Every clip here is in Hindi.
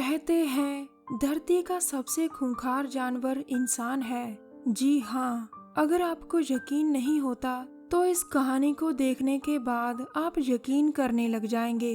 कहते हैं धरती का सबसे खूंखार जानवर इंसान है। जी हाँ, अगर आपको यकीन नहीं होता तो इस कहानी को देखने के बाद आप यकीन करने लग जाएंगे।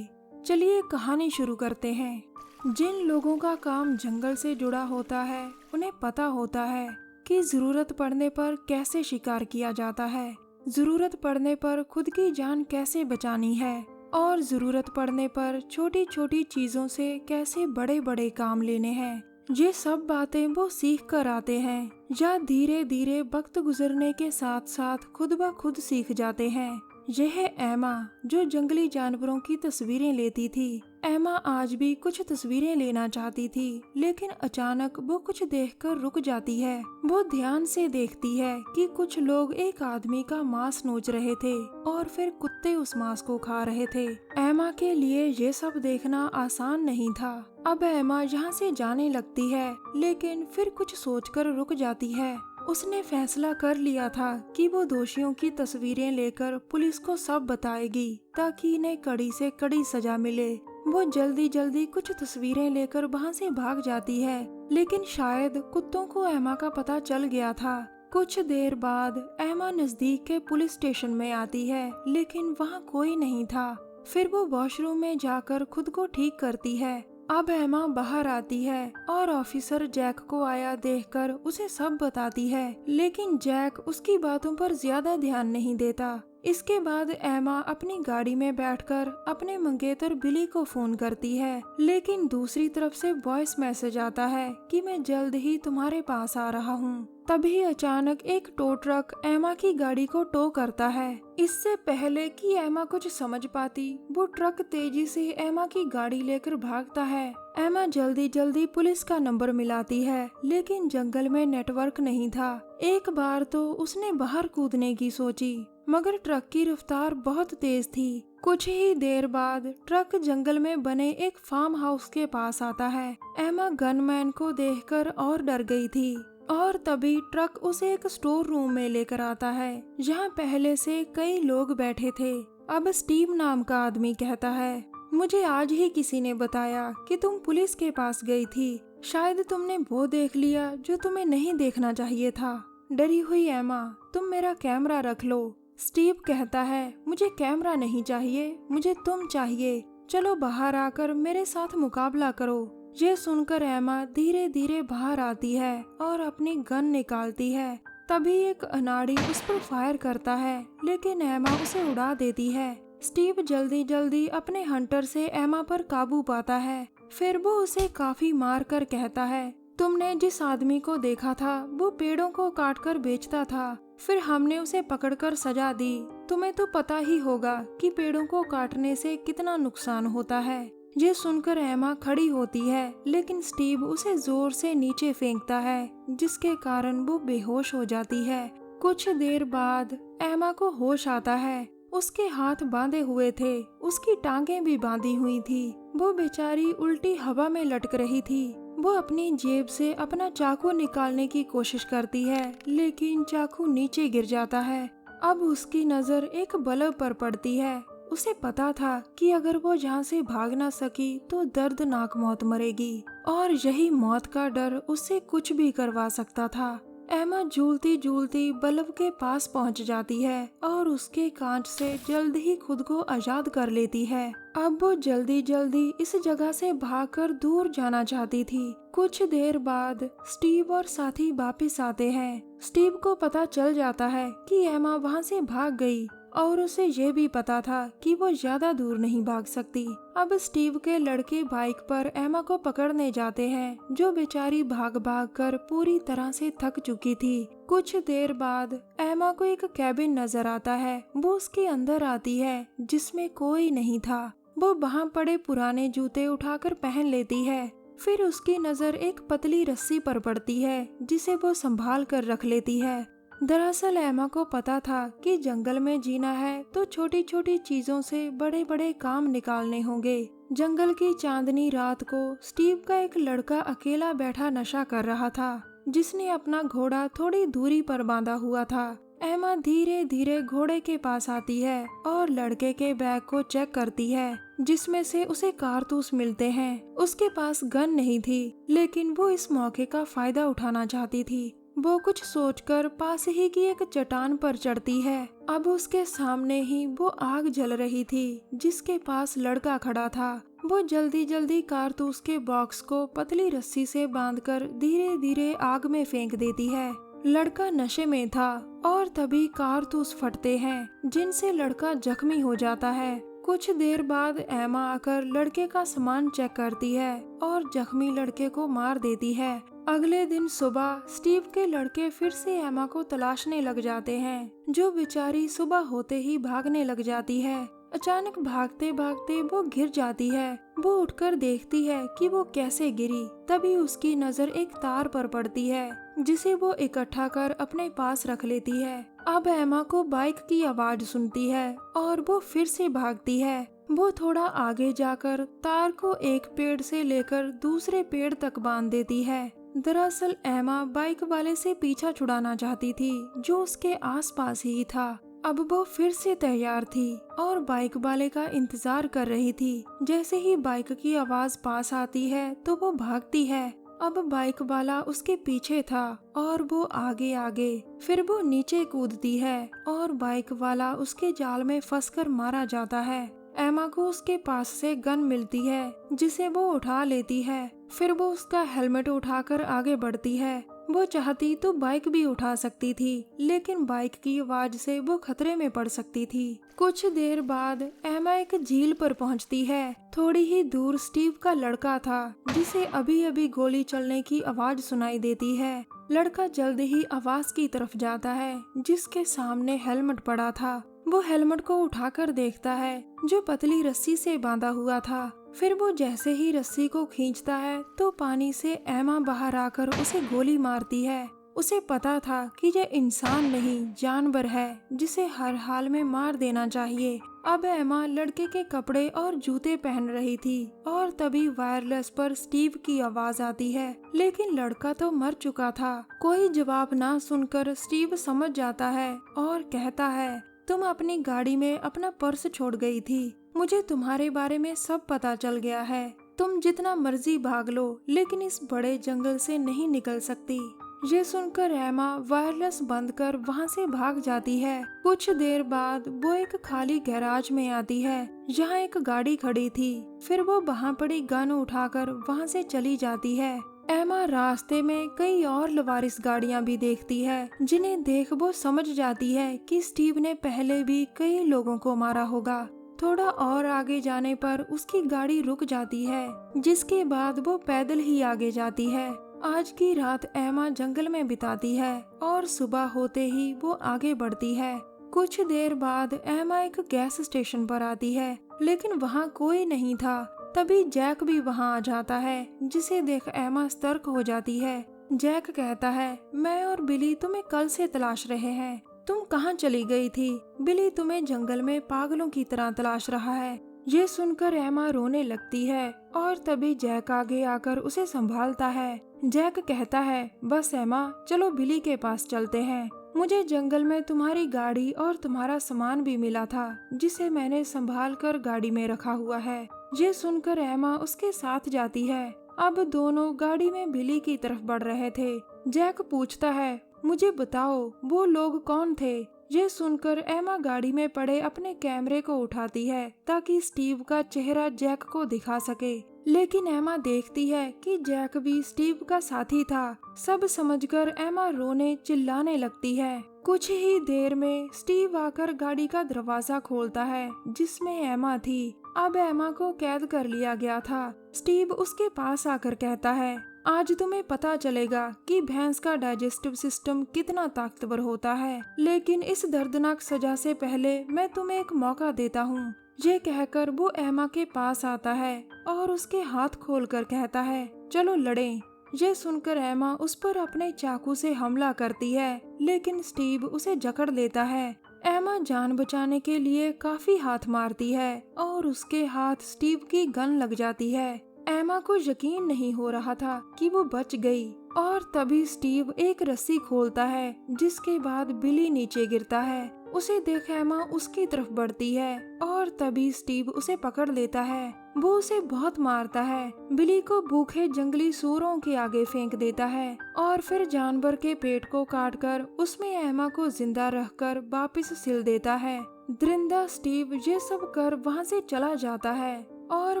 चलिए कहानी शुरू करते हैं। जिन लोगों का काम जंगल से जुड़ा होता है उन्हें पता होता है कि जरूरत पड़ने पर कैसे शिकार किया जाता है, जरूरत पड़ने पर खुद की जान कैसे बचानी है और जरूरत पड़ने पर छोटी छोटी चीजों से कैसे बड़े बड़े काम लेने हैं। ये सब बातें वो सीख कर आते हैं या धीरे धीरे वक्त गुजरने के साथ साथ खुद ब खुद सीख जाते हैं। यह है एमा, जो जंगली जानवरों की तस्वीरें लेती थी। एमा आज भी कुछ तस्वीरें लेना चाहती थी, लेकिन अचानक वो कुछ देखकर रुक जाती है। वो ध्यान से देखती है कि कुछ लोग एक आदमी का मांस नोच रहे थे और फिर कुत्ते उस मांस को खा रहे थे। एमा के लिए ये सब देखना आसान नहीं था। अब एमा यहाँ से जाने लगती है, लेकिन फिर कुछ सोचकर रुक जाती है। उसने फैसला कर लिया था कि वो दोषियों की तस्वीरें लेकर पुलिस को सब बताएगी ताकि इन्हें कड़ी से कड़ी सजा मिले। वो जल्दी जल्दी कुछ तस्वीरें लेकर वहाँ से भाग जाती है, लेकिन शायद कुत्तों को एमा का पता चल गया था। कुछ देर बाद एमा नजदीक के पुलिस स्टेशन में आती है, लेकिन वहाँ कोई नहीं था। फिर वो वॉशरूम में जाकर खुद को ठीक करती है। अब एमा बाहर आती है और ऑफिसर जैक को आया देखकर उसे सब बताती है, लेकिन जैक उसकी बातों पर ज्यादा ध्यान नहीं देता। इसके बाद एमा अपनी गाड़ी में बैठकर अपने मंगेतर बिली को फोन करती है, लेकिन दूसरी तरफ से वॉइस मैसेज आता है कि मैं जल्द ही तुम्हारे पास आ रहा हूँ। तभी अचानक एक टो ट्रक एमा की गाड़ी को टो करता है। इससे पहले कि एमा कुछ समझ पाती, वो ट्रक तेजी से एमा की गाड़ी लेकर भागता है। एमा जल्दी जल्दी पुलिस का नंबर मिलाती है, लेकिन जंगल में नेटवर्क नहीं था। एक बार तो उसने बाहर कूदने की सोची, मगर ट्रक की रफ्तार बहुत तेज थी। कुछ ही देर बाद ट्रक जंगल में बने एक फार्म हाउस के पास आता है। एमा गनमैन को देखकर और डर गई थी और तभी ट्रक उसे एक स्टोर रूम में लेकर आता है, जहाँ पहले से कई लोग बैठे थे। अब स्टीव नाम का आदमी कहता है, मुझे आज ही किसी ने बताया कि तुम पुलिस के पास गई थी। शायद तुमने वो देख लिया जो तुम्हें नहीं देखना चाहिए था। डरी हुई एमा, तुम मेरा कैमरा रख लो। स्टीव कहता है, मुझे कैमरा नहीं चाहिए, मुझे तुम चाहिए। चलो बाहर आकर मेरे साथ मुकाबला करो। ये सुनकर एमा धीरे धीरे बाहर आती है और अपनी गन निकालती है। तभी एक अनाड़ी उस पर फायर करता है, लेकिन एमा उसे उड़ा देती है। स्टीव जल्दी जल्दी अपने हंटर से एमा पर काबू पाता है। फिर वो उसे काफी मार कर कहता है, तुमने जिस आदमी को देखा था वो पेड़ों को काटकर बेचता था, फिर हमने उसे पकड़कर सजा दी। तुम्हें तो पता ही होगा कि पेड़ों को काटने से कितना नुकसान होता है। ये सुनकर एमा खड़ी होती है, लेकिन स्टीव उसे जोर से नीचे फेंकता है, जिसके कारण वो बेहोश हो जाती है। कुछ देर बाद एमा को होश आता है। उसके हाथ बांधे हुए थे, उसकी टांगें भी बांधी हुई थी। वो बेचारी उल्टी हवा में लटक रही थी। वो अपनी जेब से अपना चाकू निकालने की कोशिश करती है, लेकिन चाकू नीचे गिर जाता है। अब उसकी नजर एक बल्ब पर पड़ती है। उसे पता था कि अगर वो यहाँ से भाग ना सकी तो दर्दनाक मौत मरेगी, और यही मौत का डर उससे कुछ भी करवा सकता था। एमा झूलती झूलती बल्ब के पास पहुँच जाती है और उसके कांच से जल्द ही खुद को आजाद कर लेती है। अब वो जल्दी जल्दी इस जगह से भागकर दूर जाना चाहती थी। कुछ देर बाद स्टीव और साथी वापस आते हैं। स्टीव को पता चल जाता है कि एमा वहाँ से भाग गई, और उसे ये भी पता था कि वो ज्यादा दूर नहीं भाग सकती। अब स्टीव के लड़के बाइक पर एमा को पकड़ने जाते हैं, जो बेचारी भाग भाग कर पूरी तरह से थक चुकी थी। कुछ देर बाद एमा को एक कैबिन नजर आता है। वो उसके अंदर आती है, जिसमें कोई नहीं था। वो वहाँ पड़े पुराने जूते उठाकर पहन लेती है। फिर उसकी नजर एक पतली रस्सी पर पड़ती है, जिसे वो संभाल कर रख लेती है। दरअसल एमा को पता था कि जंगल में जीना है तो छोटी छोटी चीजों से बड़े बड़े काम निकालने होंगे। जंगल की चांदनी रात को स्टीव का एक लड़का अकेला बैठा नशा कर रहा था, जिसने अपना घोड़ा थोड़ी दूरी पर बांधा हुआ था। एमा धीरे धीरे घोड़े के पास आती है और लड़के के बैग को चेक करती है, जिसमें से उसे कारतूस मिलते हैं। उसके पास गन नहीं थी, लेकिन वो इस मौके का फायदा उठाना चाहती थी। वो कुछ सोचकर पास ही की एक चट्टान पर चढ़ती है। अब उसके सामने ही वो आग जल रही थी, जिसके पास लड़का खड़ा था। वो जल्दी जल्दी कारतूस के बॉक्स को पतली रस्सी से बांधकर धीरे धीरे आग में फेंक देती है। लड़का नशे में था और तभी कारतूस फटते हैं, जिनसे लड़का जख्मी हो जाता है। कुछ देर बाद एमा आकर लड़के का सामान चेक करती है और जख्मी लड़के को मार देती है। अगले दिन सुबह स्टीव के लड़के फिर से एमा को तलाशने लग जाते हैं, जो बेचारी सुबह होते ही भागने लग जाती है। अचानक भागते भागते वो गिर जाती है। वो उठकर देखती है कि वो कैसे गिरी। तभी उसकी नजर एक तार पर पड़ती है, जिसे वो इकट्ठा कर अपने पास रख लेती है। अब एमा को बाइक की आवाज सुनती है और वो फिर से भागती है। वो थोड़ा आगे जाकर तार को एक पेड़ से लेकर दूसरे पेड़ तक बांध देती है। दरअसल एमा बाइक वाले से पीछा छुड़ाना चाहती थी, जो उसके आसपास ही था। अब वो फिर से तैयार थी और बाइक वाले का इंतजार कर रही थी। जैसे ही बाइक की आवाज पास आती है तो वो भागती है। अब बाइक वाला उसके पीछे था और वो आगे आगे। फिर वो नीचे कूदती है और बाइक वाला उसके जाल में फंसकर मारा जाता है। एमा को उसके पास से गन मिलती है, जिसे वो उठा लेती है। फिर वो उसका हेलमेट उठाकर आगे बढ़ती है। वो चाहती तो बाइक भी उठा सकती थी, लेकिन बाइक की आवाज से वो खतरे में पड़ सकती थी। कुछ देर बाद एमा एक झील पर पहुंचती है। थोड़ी ही दूर स्टीव का लड़का था, जिसे अभी अभी गोली चलने की आवाज सुनाई देती है। लड़का जल्द ही आवाज की तरफ जाता है, जिसके सामने हेलमेट पड़ा था। वो हेलमेट को उठाकर देखता है, जो पतली रस्सी से बांधा हुआ था। फिर वो जैसे ही रस्सी को खींचता है तो पानी से एमा बाहर आकर उसे गोली मारती है। उसे पता था कि यह इंसान नहीं, जानवर है, जिसे हर हाल में मार देना चाहिए। अब एमा लड़के के कपड़े और जूते पहन रही थी और तभी वायरलेस पर स्टीव की आवाज आती है, लेकिन लड़का तो मर चुका था। कोई जवाब ना सुनकर स्टीव समझ जाता है और कहता है, तुम अपनी गाड़ी में अपना पर्स छोड़ गई थी। मुझे तुम्हारे बारे में सब पता चल गया है। तुम जितना मर्जी भाग लो, लेकिन इस बड़े जंगल से नहीं निकल सकती। ये सुनकर एमा वायरलेस बंद कर वहाँ से भाग जाती है। कुछ देर बाद वो एक खाली गैराज में आती है, जहाँ एक गाड़ी खड़ी थी। फिर वो वहाँ पड़ी गन उठाकर वहाँ से चली जाती है। एमा रास्ते में कई और लवारिस गाड़ियाँ भी देखती है, जिन्हें देख वो समझ जाती है कि स्टीव ने पहले भी कई लोगों को मारा होगा। थोड़ा और आगे जाने पर उसकी गाड़ी रुक जाती है, जिसके बाद वो पैदल ही आगे जाती है। आज की रात एमा जंगल में बिताती है और सुबह होते ही वो आगे बढ़ती है। कुछ देर बाद एमा एक गैस स्टेशन पर आती है, लेकिन वहाँ कोई नहीं था। तभी जैक भी वहाँ आ जाता है, जिसे देख एमा सतर्क हो जाती है। जैक कहता है, मैं और बिली तुम्हें कल से तलाश रहे हैं। तुम कहाँ चली गई थी? बिली तुम्हें जंगल में पागलों की तरह तलाश रहा है। ये सुनकर एमा रोने लगती है और तभी जैक आगे आकर उसे संभालता है। जैक कहता है, बस एमा, चलो बिली के पास चलते हैं। मुझे जंगल में तुम्हारी गाड़ी और तुम्हारा सामान भी मिला था, जिसे मैंने संभाल कर गाड़ी में रखा हुआ है। ये सुनकर एमा उसके साथ जाती है। अब दोनों गाड़ी में बिली की तरफ बढ़ रहे थे। जैक पूछता है, मुझे बताओ वो लोग कौन थे? ये सुनकर एमा गाड़ी में पड़े अपने कैमरे को उठाती है, ताकि स्टीव का चेहरा जैक को दिखा सके। लेकिन एमा देखती है कि जैक भी स्टीव का साथी था। सब समझकर एमा रोने चिल्लाने लगती है। कुछ ही देर में स्टीव आकर गाड़ी का दरवाजा खोलता है, जिसमें एमा थी। अब एमा को कैद कर लिया गया था। स्टीव उसके पास आकर कहता है, आज तुम्हें पता चलेगा कि भैंस का डाइजेस्टिव सिस्टम कितना ताकतवर होता है। लेकिन इस दर्दनाक सजा से पहले मैं तुम्हें एक मौका देता हूँ। ये कहकर वो एमा के पास आता है और उसके हाथ खोलकर कहता है, चलो लड़ें। ये सुनकर एमा उस पर अपने चाकू से हमला करती है, लेकिन स्टीव उसे जकड़ लेता है। एमा जान बचाने के लिए काफी हाथ मारती है और उसके हाथ स्टीव की गन लग जाती है। एमा को यकीन नहीं हो रहा था कि वो बच गई। और तभी स्टीव एक रस्सी खोलता है, जिसके बाद बिली नीचे गिरता है। उसे देख एमा उसकी तरफ बढ़ती है और तभी स्टीव उसे पकड़ लेता है। वो उसे बहुत मारता है, बिली को भूखे जंगली सूअरों के आगे फेंक देता है और फिर जानवर के पेट को काटकर उसमें एमा को जिंदा रखकर वापस सिल देता है। दरिंदा स्टीव ये सब कर वहाँ से चला जाता है और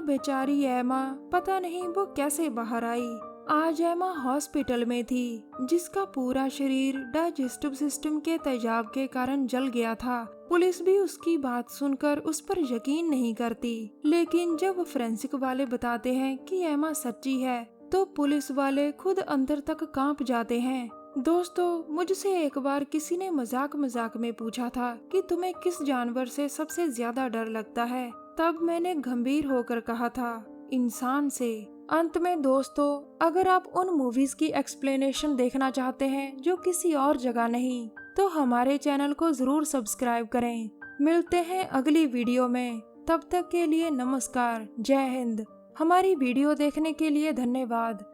बेचारी एमा पता नहीं वो कैसे बाहर आई। आज एमा हॉस्पिटल में थी, जिसका पूरा शरीर डाइजेस्टिव सिस्टम के तेजाब के कारण जल गया था। पुलिस भी उसकी बात सुनकर उस पर यकीन नहीं करती, लेकिन जब फोरेंसिक वाले बताते हैं कि एमा सच्ची है तो पुलिस वाले खुद अंदर तक कांप जाते हैं। दोस्तों, मुझसे एक बार किसी ने मजाक मजाक में पूछा था कि तुम्हें किस जानवर से सबसे ज्यादा डर लगता है। तब मैंने गंभीर होकर कहा था, इंसान से। अंत में दोस्तों, अगर आप उन मूवीज की एक्सप्लेनेशन देखना चाहते हैं जो किसी और जगह नहीं, तो हमारे चैनल को जरूर सब्सक्राइब करें। मिलते हैं अगली वीडियो में, तब तक के लिए नमस्कार, जय हिंद। हमारी वीडियो देखने के लिए धन्यवाद।